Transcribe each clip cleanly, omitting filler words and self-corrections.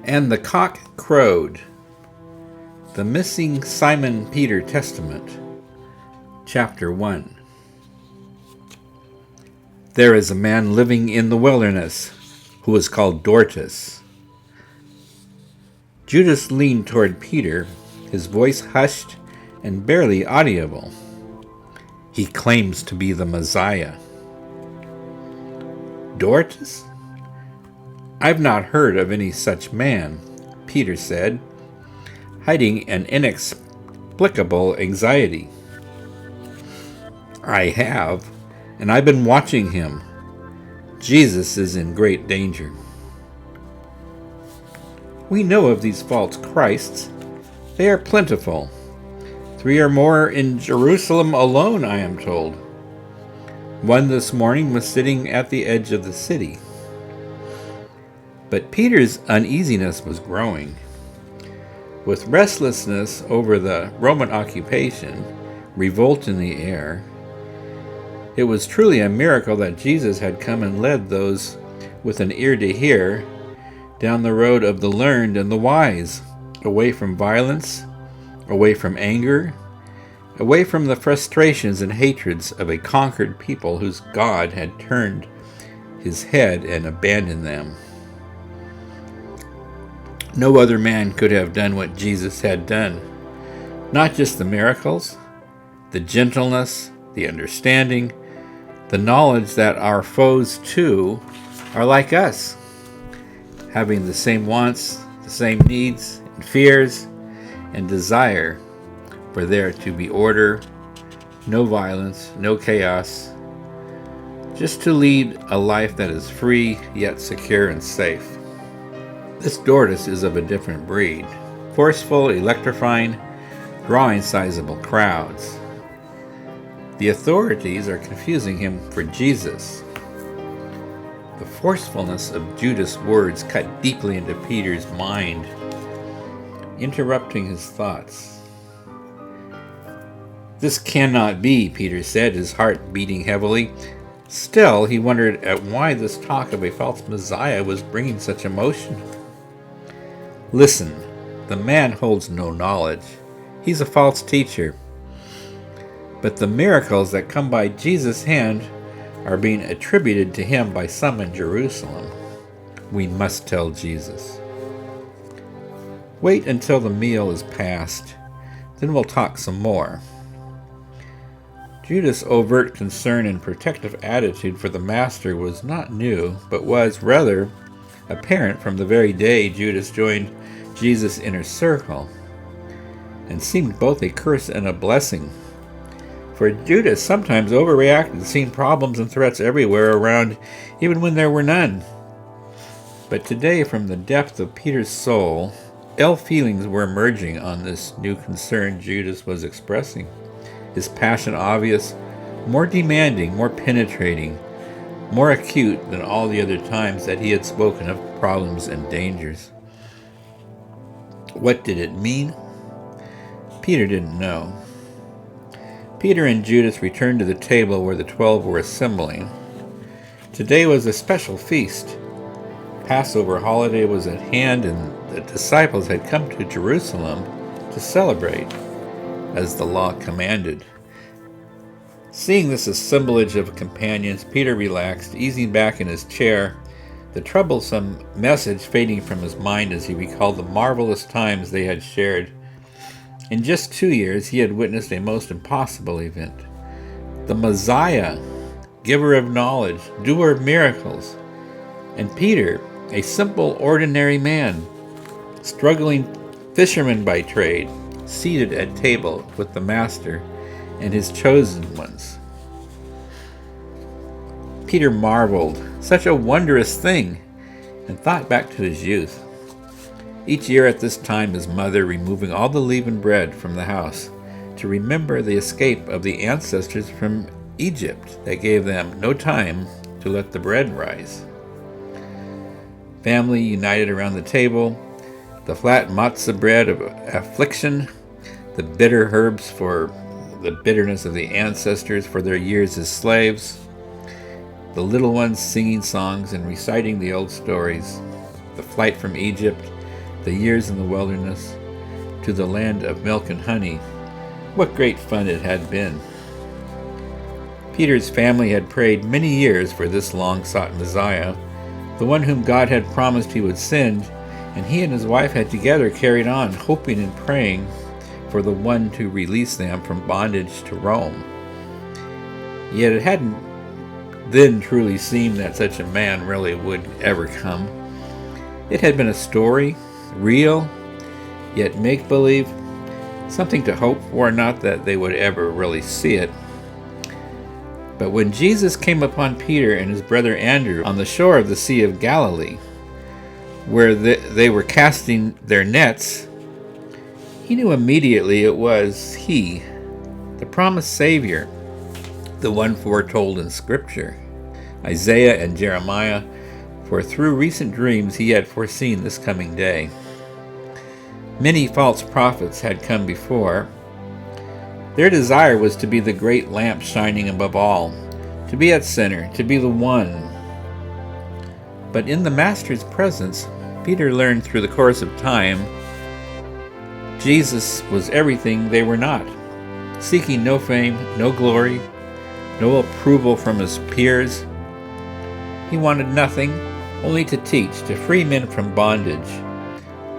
And the cock crowed. The Missing Simon Peter Testament. Chapter 1. There is a man living in the wilderness who is called Dorcas. Judas leaned toward Peter, his voice hushed and barely audible. He claims to be the Messiah. Dorcas? I've not heard of any such man, Peter said, hiding an inexplicable anxiety. I have, and I've been watching him. Jesus is in great danger. We know of these false Christs. They are plentiful. 3 or more in Jerusalem alone, I am told. One this morning was sitting at the edge of the city. But Peter's uneasiness was growing. With restlessness over the Roman occupation, revolt in the air, it was truly a miracle that Jesus had come and led those with an ear to hear down the road of the learned and the wise, away from violence, away from anger, away from the frustrations and hatreds of a conquered people whose God had turned his head and abandoned them. No other man could have done what Jesus had done. Not just the miracles, the gentleness, the understanding, the knowledge that our foes too are like us, having the same wants, the same needs and fears and desire for there to be order, no violence, no chaos, just to lead a life that is free yet secure and safe. This Dorcas is of a different breed, forceful, electrifying, drawing sizable crowds. The authorities are confusing him for Jesus. The forcefulness of Judas' words cut deeply into Peter's mind, interrupting his thoughts. This cannot be, Peter said, his heart beating heavily. Still, he wondered at why this talk of a false Messiah was bringing such emotion. Listen, the man holds no knowledge. He's a false teacher. But the miracles that come by Jesus' hand are being attributed to him by some in Jerusalem. We must tell Jesus. Wait until the meal is past, then we'll talk some more. Judas' overt concern and protective attitude for the master was not new, but was rather apparent from the very day Judas joined Jesus' inner circle, and seemed both a curse and a blessing. For Judas sometimes overreacted, seeing problems and threats everywhere around, even when there were none. But today, from the depth of Peter's soul, ill feelings were emerging on this new concern Judas was expressing. His passion obvious, more demanding, more penetrating, more acute than all the other times that he had spoken of problems and dangers. What did it mean? Peter didn't know. Peter and Judas returned to the table where the 12 were assembling. Today was a special feast. Passover holiday was at hand, and the disciples had come to Jerusalem to celebrate, as the law commanded. Seeing this assemblage of companions, Peter relaxed, easing back in his chair, the troublesome message fading from his mind as he recalled the marvelous times they had shared. In just 2 years, he had witnessed a most impossible event. The Messiah, giver of knowledge, doer of miracles. And Peter, a simple, ordinary man, struggling fisherman by trade, seated at table with the Master and his chosen ones. Peter marveled, such a wondrous thing, and thought back to his youth. Each year at this time, his mother removing all the leavened bread from the house to remember the escape of the ancestors from Egypt that gave them no time to let the bread rise. Family united around the table, the flat matzah bread of affliction, the bitter herbs for the bitterness of the ancestors for their years as slaves, the little ones singing songs and reciting the old stories, the flight from Egypt, the years in the wilderness, to the land of milk and honey. What great fun it had been. Peter's family had prayed many years for this long-sought Messiah, the one whom God had promised he would send, and he and his wife had together carried on, hoping and praying for the one to release them from bondage to Rome. Yet it hadn't then truly seemed that such a man really would ever come. It had been a story, real, yet make-believe, something to hope for, not that they would ever really see it. But when Jesus came upon Peter and his brother Andrew on the shore of the Sea of Galilee, where they were casting their nets, he knew immediately it was he, the promised Savior, the one foretold in Scripture, Isaiah and Jeremiah, for through recent dreams he had foreseen this coming day. Many false prophets had come before. Their desire was to be the great lamp shining above all, to be at center, to be the one. But in the Master's presence, Peter learned through the course of time, Jesus was everything they were not, seeking no fame, no glory, no approval from his peers. He wanted nothing, only to teach, to free men from bondage,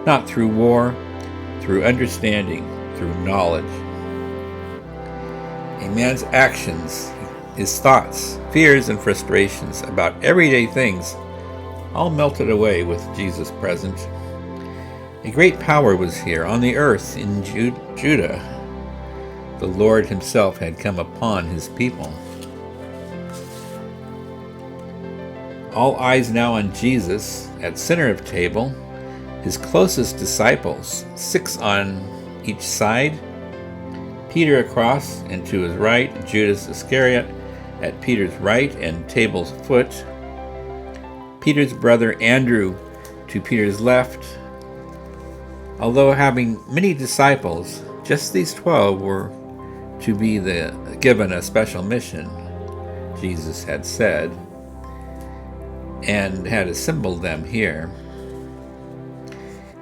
not through war, through understanding, through knowledge. A man's actions, his thoughts, fears, and frustrations about everyday things all melted away with Jesus present. A great power was here on the earth in Judah. The Lord himself had come upon his people. All eyes now on Jesus, at center of table, his closest disciples, 6 on each side, Peter across and to his right, Judas Iscariot at Peter's right and table's foot, Peter's brother Andrew to Peter's left. Although having many disciples, just these 12 were to be given a special mission, Jesus had said, and had assembled them here.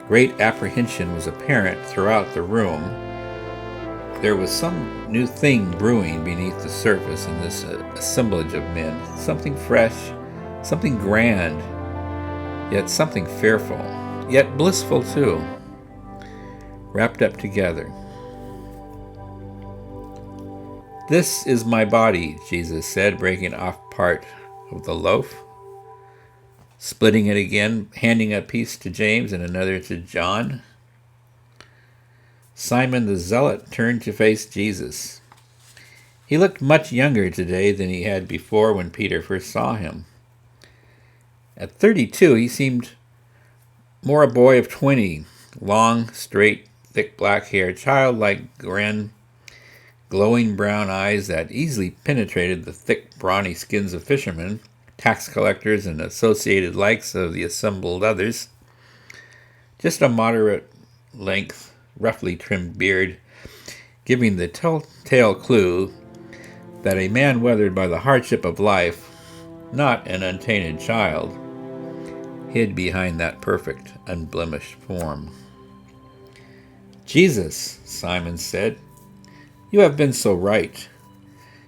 Great apprehension was apparent throughout the room. There was some new thing brewing beneath the surface in this assemblage of men, something fresh, something grand, yet something fearful, yet blissful too, wrapped up together. "This is my body," Jesus said, breaking off part of the loaf, splitting it again, handing a piece to James and another to John. Simon the Zealot turned to face Jesus. He looked much younger today than he had before when Peter first saw him. At 32, he seemed more a boy of 20, long, straight, thick black hair, childlike grin, glowing brown eyes that easily penetrated the thick, brawny skins of fishermen, tax collectors, and associated likes of the assembled others. Just a moderate length, roughly trimmed beard, giving the telltale clue that a man weathered by the hardship of life, not an untainted child, hid behind that perfect, unblemished form. "Jesus," Simon said, "you have been so right.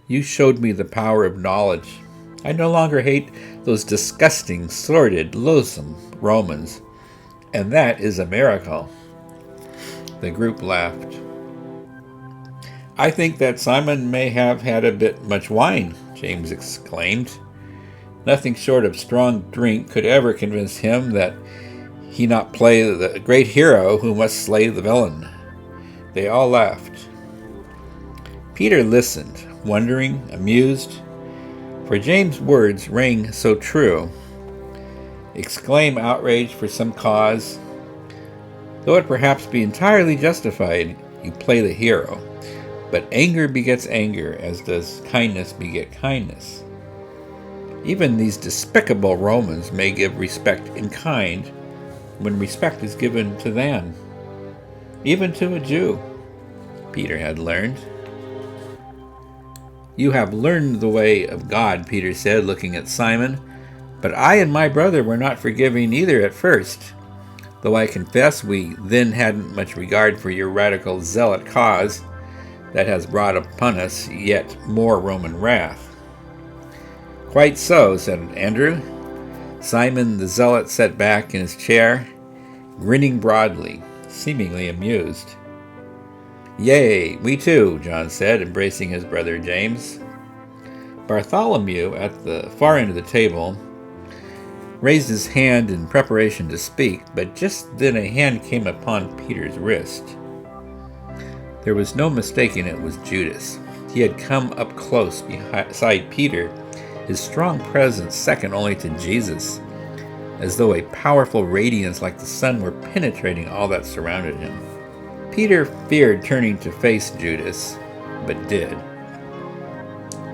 You showed me the power of knowledge. I no longer hate those disgusting, sordid, loathsome Romans, and that is a miracle." The group laughed. "I think that Simon may have had a bit much wine," James exclaimed. Nothing short of strong drink could ever convince him that he not play the great hero who must slay the villain. They all laughed. Peter listened, wondering, amused, for James' words rang so true. Exclaim outrage for some cause. Though it perhaps be entirely justified, you play the hero. But anger begets anger, as does kindness beget kindness. Even these despicable Romans may give respect in kind when respect is given to them, even to a Jew, Peter had learned. "You have learned the way of God," Peter said, looking at Simon, "but I and my brother were not forgiving either at first. though I confess we then hadn't much regard for your radical zealot cause that has brought upon us yet more Roman wrath." "Quite so," said Andrew. Simon the zealot sat back in his chair, grinning broadly, seemingly amused. "Yea, we too," John said, embracing his brother James. Bartholomew, at the far end of the table, raised his hand in preparation to speak, but just then a hand came upon Peter's wrist. There was no mistaking it was Judas. He had come up close beside Peter, his strong presence second only to Jesus, as though a powerful radiance like the sun were penetrating all that surrounded him. Peter feared turning to face Judas, but did.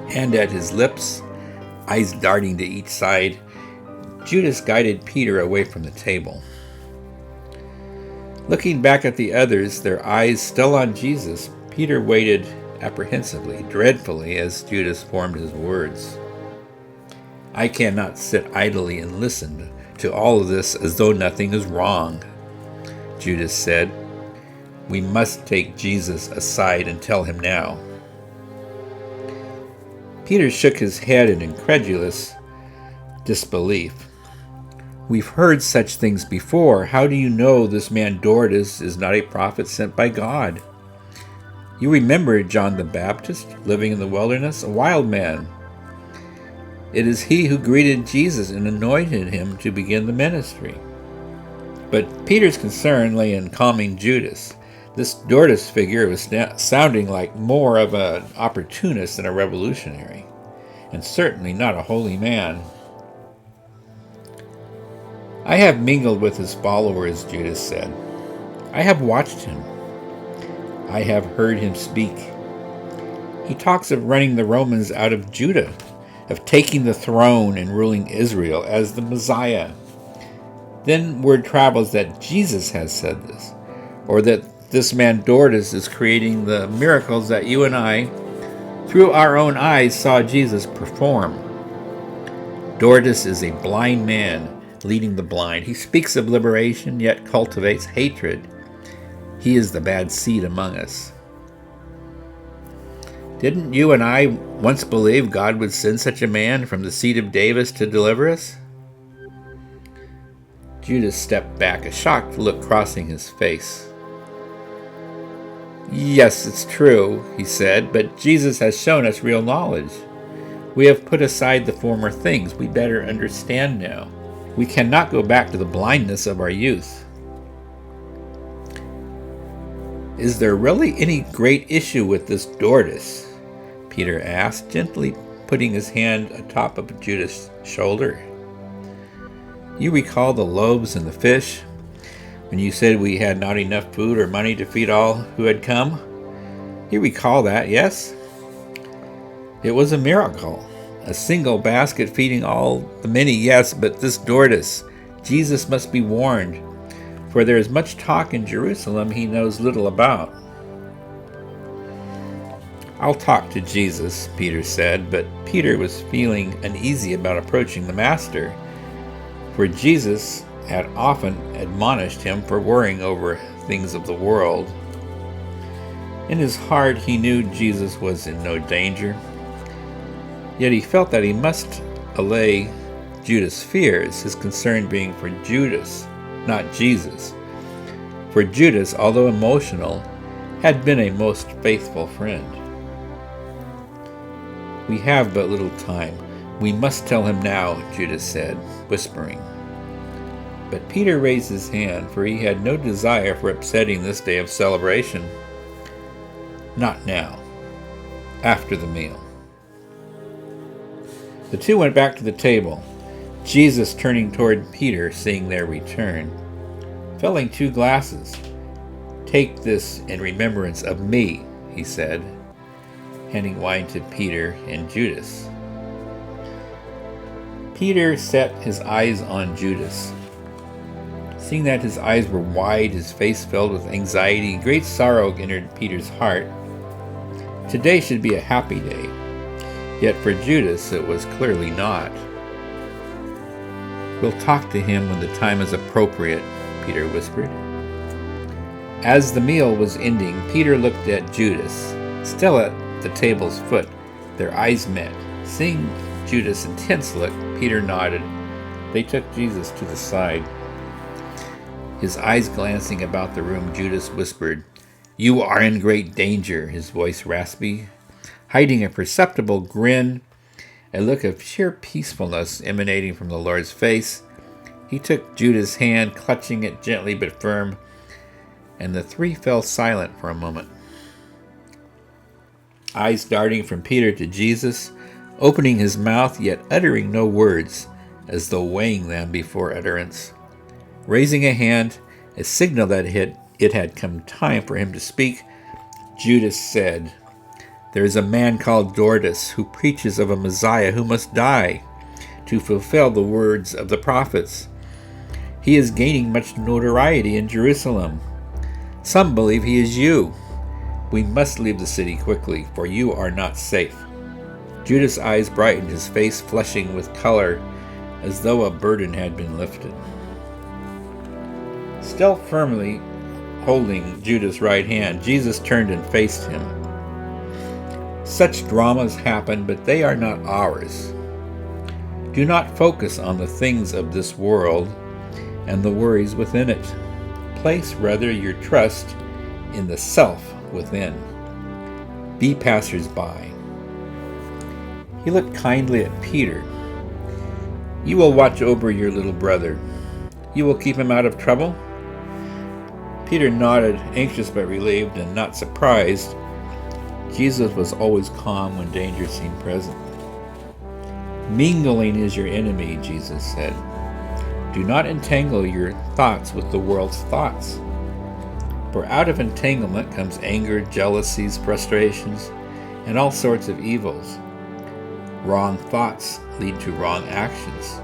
Hand at his lips, eyes darting to each side, Judas guided Peter away from the table. Looking back at the others, their eyes still on Jesus, Peter waited apprehensively, dreadfully, as Judas formed his words. "I cannot sit idly and listen to all of this as though nothing is wrong," Judas said. "We must take Jesus aside and tell him now." Peter shook his head in incredulous disbelief. "We've heard such things before. How do you know this man Judas is not a prophet sent by God? You remember John the Baptist, living in the wilderness, a wild man. It is he who greeted Jesus and anointed him to begin the ministry." But Peter's concern lay in calming Judas. This Judas figure was sounding like more of an opportunist than a revolutionary, and certainly not a holy man. "I have mingled with his followers," Judas said. "I have watched him. I have heard him speak. He talks of running the Romans out of Judah, of taking the throne and ruling Israel as the Messiah. Then word travels that Jesus has said this, or that this man Judas is creating the miracles that you and I, through our own eyes, saw Jesus perform. Judas is a blind man leading the blind. He speaks of liberation, yet cultivates hatred. He is the bad seed among us. Didn't you and I once believe God would send such a man from the seed of David to deliver us?" Judas stepped back, a shocked look crossing his face. "Yes, it's true," he said, "but Jesus has shown us real knowledge. We have put aside the former things. We better understand now. We cannot go back to the blindness of our youth." "Is there really any great issue with this Judas?" Peter asked, gently putting his hand atop of Judas' shoulder. "You recall the loaves and the fish, when you said we had not enough food or money to feed all who had come? You recall that, yes? It was a miracle. A single basket feeding all the many, yes, but this Judas, Jesus must be warned, for there is much talk in Jerusalem he knows little about." "I'll talk to Jesus," Peter said, but Peter was feeling uneasy about approaching the Master, for Jesus had often admonished him for worrying over things of the world. In his heart he knew Jesus was in no danger, yet he felt that he must allay Judas' fears, his concern being for Judas, not Jesus. For Judas, although emotional, had been a most faithful friend. "We have but little time. We must tell him now," Judas said, whispering. But Peter raised his hand, for he had no desire for upsetting this day of celebration. "Not now. After the meal." The two went back to the table, Jesus turning toward Peter, seeing their return. Filling 2 glasses. "Take this in remembrance of me," he said, handing wine to Peter and Judas. Peter set his eyes on Judas. Seeing that his eyes were wide, his face filled with anxiety, great sorrow entered Peter's heart. Today should be a happy day, yet for Judas it was clearly not. "We'll talk to him when the time is appropriate," Peter whispered. As the meal was ending, Peter looked at Judas, still at the table's foot. Their eyes met. Seeing Judas' intense look, Peter nodded. They took Jesus to the side. His eyes glancing about the room, Judas whispered, "You are in great danger," his voice raspy, hiding a perceptible grin, a look of sheer peacefulness emanating from the Lord's face. He took Judas' hand, clutching it gently but firm, and the three fell silent for a moment. Eyes darting from Peter to Jesus, opening his mouth yet uttering no words, as though weighing them before utterance. Raising a hand, a signal that it had come time for him to speak, Judas said, "There is a man called Judas who preaches of a Messiah who must die to fulfill the words of the prophets. He is gaining much notoriety in Jerusalem. Some believe he is you. We must leave the city quickly, for you are not safe." Judas' eyes brightened, his face flushing with color, as though a burden had been lifted. Still firmly holding Judas' right hand, Jesus turned and faced him. "Such dramas happen, but they are not ours. Do not focus on the things of this world and the worries within it. Place rather your trust in the self within. Be passers-by." He looked kindly at Peter. "You will watch over your little brother. You will keep him out of trouble?" Peter nodded, anxious but relieved and not surprised. Jesus was always calm when danger seemed present. "Mingling is your enemy," Jesus said. "Do not entangle your thoughts with the world's thoughts. For out of entanglement comes anger, jealousies, frustrations, and all sorts of evils. Wrong thoughts lead to wrong actions.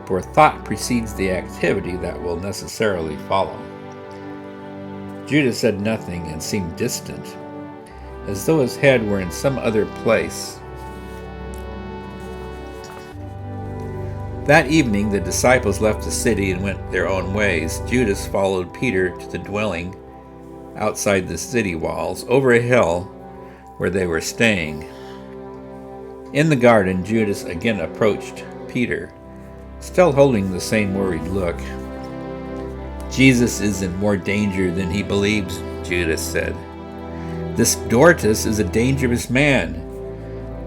For thought precedes the activity that will necessarily follow." Judas said nothing and seemed distant, as though his head were in some other place. That evening the disciples left the city and went their own ways. Judas followed Peter to the dwelling outside the city walls, over a hill where they were staying. In the garden, Judas again approached Peter, still holding the same worried look. "Jesus is in more danger than he believes," Judas said. "This Judas is a dangerous man.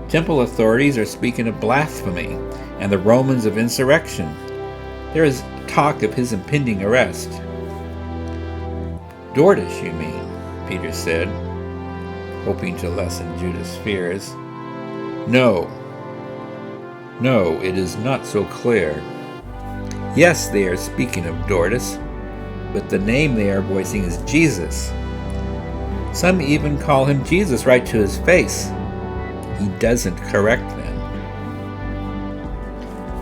Temple authorities are speaking of blasphemy, and the Romans of insurrection. There is talk of his impending arrest." "Judas, you mean?" Peter said, hoping to lessen Judas' fears. No, it is not so clear. Yes, they are speaking of Judas, but the name they are voicing is Jesus. Some even call him Jesus right to his face. He doesn't correct them.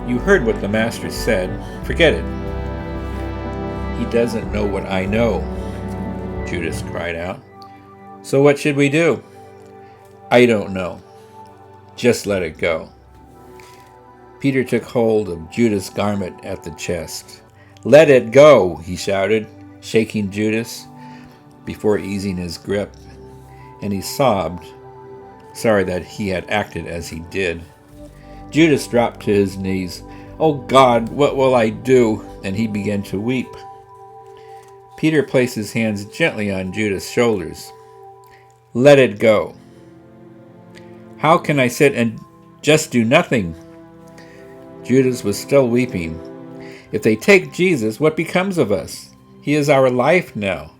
"You heard what the Master said. Forget it." "He doesn't know what I know," Judas cried out. "So what should we do?" "I don't know. Just let it go." Peter took hold of Judas' garment at the chest. "Let it go," he shouted, shaking Judas before easing his grip, and he sobbed, sorry that he had acted as he did. Judas dropped to his knees. "Oh God, what will I do?" And he began to weep. Peter placed his hands gently on Judas' shoulders. "Let it go." "How can I sit and just do nothing?" Judas was still weeping. "If they take Jesus, what becomes of us? He is our life now.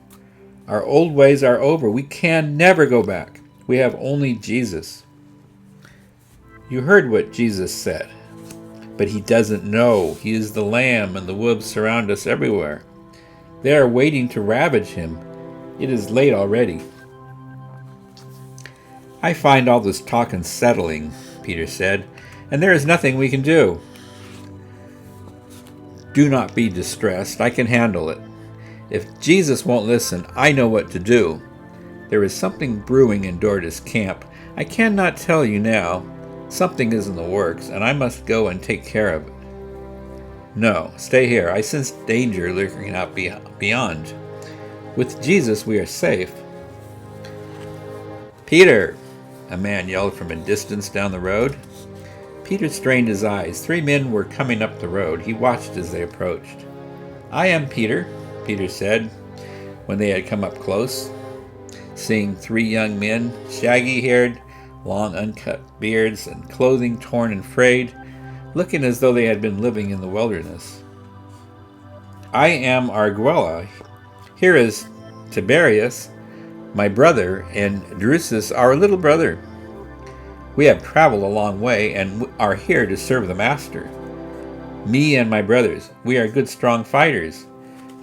Our old ways are over. We can never go back. We have only Jesus." "You heard what Jesus said. But he doesn't know. He is the Lamb, and the wolves surround us everywhere. They are waiting to ravage him. It is late already." "I find all this talk unsettling," Peter said, "and there is nothing we can do." "Do not be distressed. I can handle it. If Jesus won't listen, I know what to do. There is something brewing in Judas' camp. I cannot tell you now. Something is in the works, and I must go and take care of it." No, stay here. I sense danger lurking out beyond. With Jesus, we are safe. Peter! A man yelled from a distance down the road. Peter strained his eyes. 3 men were coming up the road. He watched as they approached. I am Peter, Peter said when they had come up close. Seeing 3 young men, shaggy-haired, long uncut beards, and clothing torn and frayed, looking as though they had been living in the wilderness. I am Arguella. Here is Tiberius, my brother, and Drusus, our little brother. We have traveled a long way and are here to serve the Master. Me and my brothers, we are good strong fighters.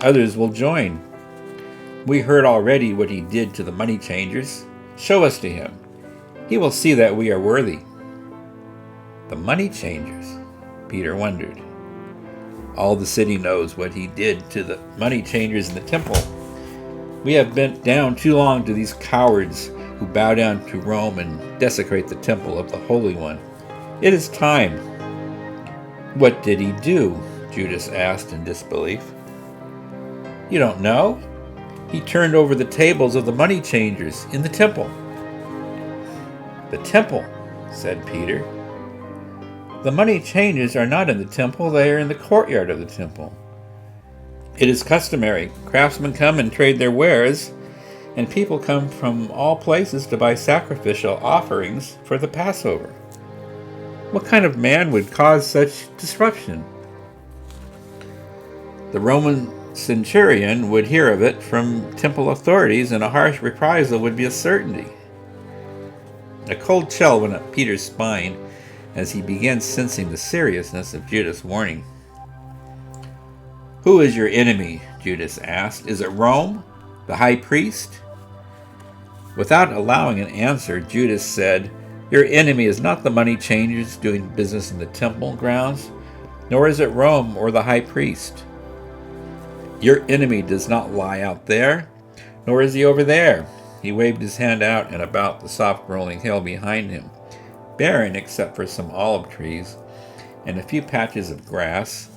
Others will join. We heard already what he did to the money changers. Show us to him. He will see that we are worthy. The money changers? Peter wondered. All the city knows what he did to the money changers in the temple. We have been down too long to these cowards who bow down to Rome and desecrate the temple of the Holy One. It is time. What did he do? Judas asked in disbelief. You don't know? He turned over the tables of the money changers in the temple. The temple, said Peter. The money changers are not in the temple, they are in the courtyard of the temple. It is customary. Craftsmen come and trade their wares, and people come from all places to buy sacrificial offerings for the Passover. What kind of man would cause such disruption? The Roman centurion would hear of it from temple authorities, and a harsh reprisal would be a certainty. A cold chill went up Peter's spine as he began sensing the seriousness of Judas' warning. Who is your enemy? Judas asked. Is it Rome, the high priest? Without allowing an answer, Judas said, Your enemy is not the money changers doing business in the temple grounds, nor is it Rome or the high priest. Your enemy does not lie out there, nor is he over there. He waved his hand out and about the soft rolling hill behind him, barren except for some olive trees and a few patches of grass,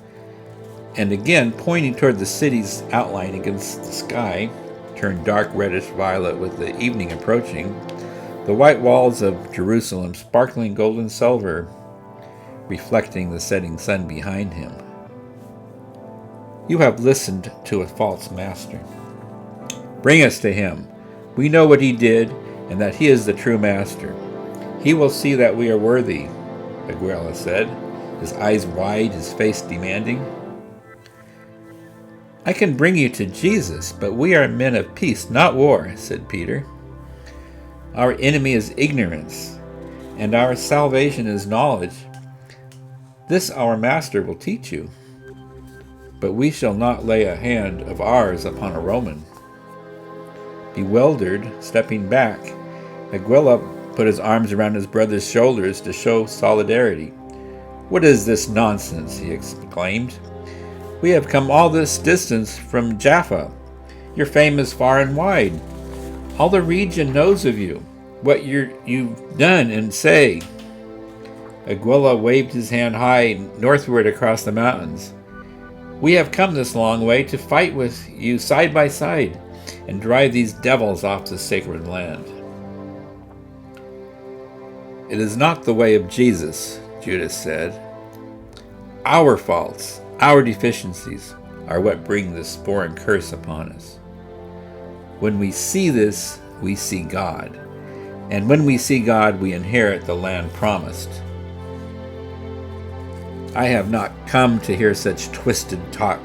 and again pointing toward the city's outline against the sky, turned dark reddish violet with the evening approaching, the white walls of Jerusalem sparkling gold and silver, reflecting the setting sun behind him. You have listened to a false master. Bring us to him. We know what he did, and that he is the true master. He will see that we are worthy, Arguella said, his eyes wide, his face demanding. I can bring you to Jesus, but we are men of peace, not war, said Peter. Our enemy is ignorance, and our salvation is knowledge. This our master will teach you. But we shall not lay a hand of ours upon a Roman. Bewildered, stepping back, Arguella put his arms around his brother's shoulders to show solidarity. What is this nonsense? He exclaimed. We have come all this distance from Jaffa. Your fame is far and wide. All the region knows of you, what you've done and say. Arguella waved his hand high northward across the mountains. We have come this long way to fight with you side by side and drive these devils off the sacred land. It is not the way of Jesus, Judas said. Our faults, our deficiencies are what bring this spore and curse upon us. When we see this, we see God. And when we see God, we inherit the land promised. I have not come to hear such twisted talk,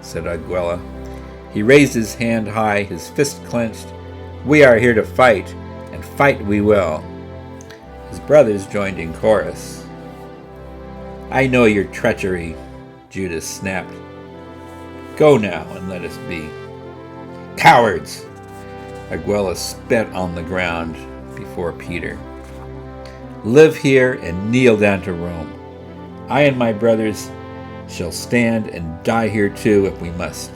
said Arguella. He raised his hand high, his fist clenched. We are here to fight, and fight we will. His brothers joined in chorus. I know your treachery, Judas snapped. Go now and let us be. Cowards! Arguella spat on the ground before Peter. Live here and kneel down to Rome. I and my brothers shall stand and die here too if we must.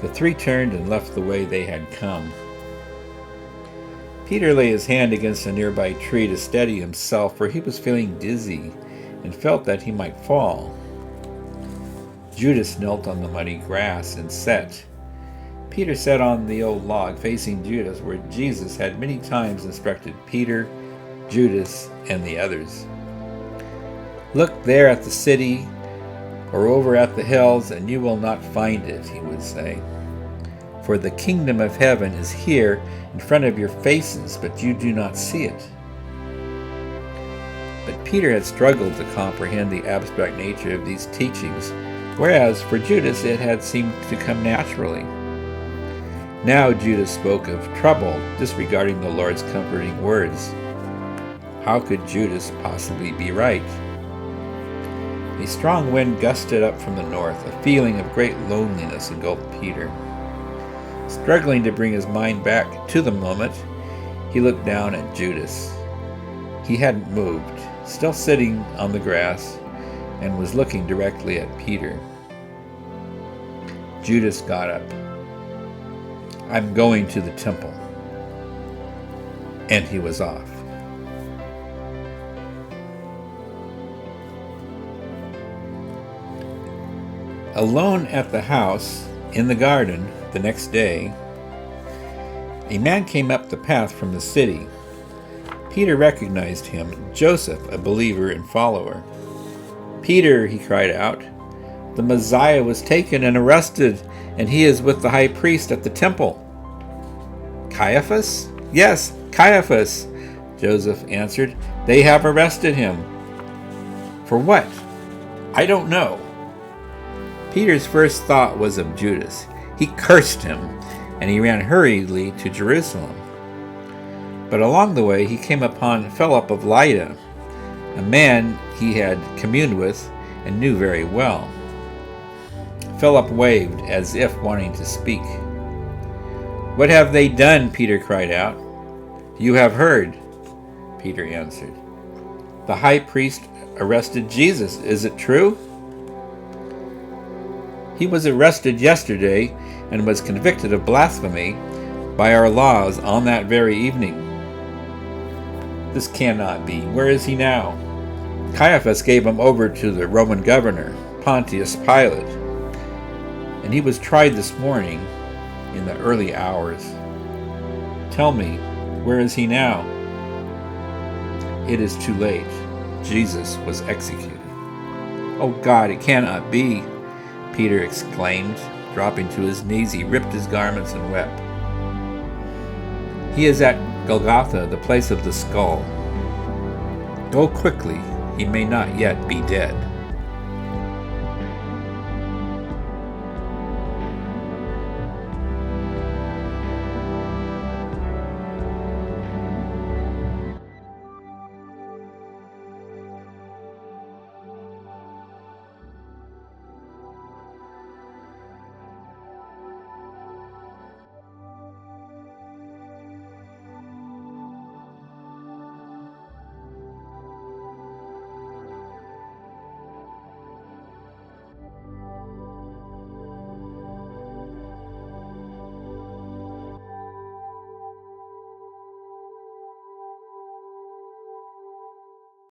The 3 turned and left the way they had come. Peter lay his hand against a nearby tree to steady himself, for he was feeling dizzy and felt that he might fall. Judas knelt on the muddy grass and sat. Peter sat on the old log facing Judas, where Jesus had many times instructed Peter, Judas, and the others. "Look there at the city, or over at the hills, and you will not find it," he would say. "For the kingdom of heaven is here in front of your faces, but you do not see it." But Peter had struggled to comprehend the abstract nature of these teachings, whereas for Judas it had seemed to come naturally. Now Judas spoke of trouble, disregarding the Lord's comforting words. How could Judas possibly be right? A strong wind gusted up from the north. A feeling of great loneliness engulfed Peter. Struggling to bring his mind back to the moment, he looked down at Judas. He hadn't moved, still sitting on the grass, and was looking directly at Peter. Judas got up. "I'm going to the temple." And he was off. Alone at the house, in the garden, the next day, a man came up the path from the city. Peter recognized him, Joseph, a believer and follower. "Peter," he cried out, "the Messiah was taken and arrested, and he is with the high priest at the temple." "Caiaphas?" "Yes, Caiaphas," Joseph answered. "They have arrested him." "For what?" "I don't know." Peter's first thought was of Judas. He cursed him, and he ran hurriedly to Jerusalem. But along the way he came upon Philip of Lydda, a man he had communed with and knew very well. Philip waved as if wanting to speak. "What have they done?" Peter cried out. "You have heard," Peter answered. "The high priest arrested Jesus. Is it true?" "He was arrested yesterday and was convicted of blasphemy by our laws on that very evening." "This cannot be. Where is he now?" "Caiaphas gave him over to the Roman governor, Pontius Pilate, and he was tried this morning in the early hours." "Tell me, where is he now?" "It is too late. Jesus was executed." "Oh God, it cannot be," Peter exclaimed. Dropping to his knees, he ripped his garments and wept. "He is at Golgotha, the place of the skull. Go quickly, he may not yet be dead."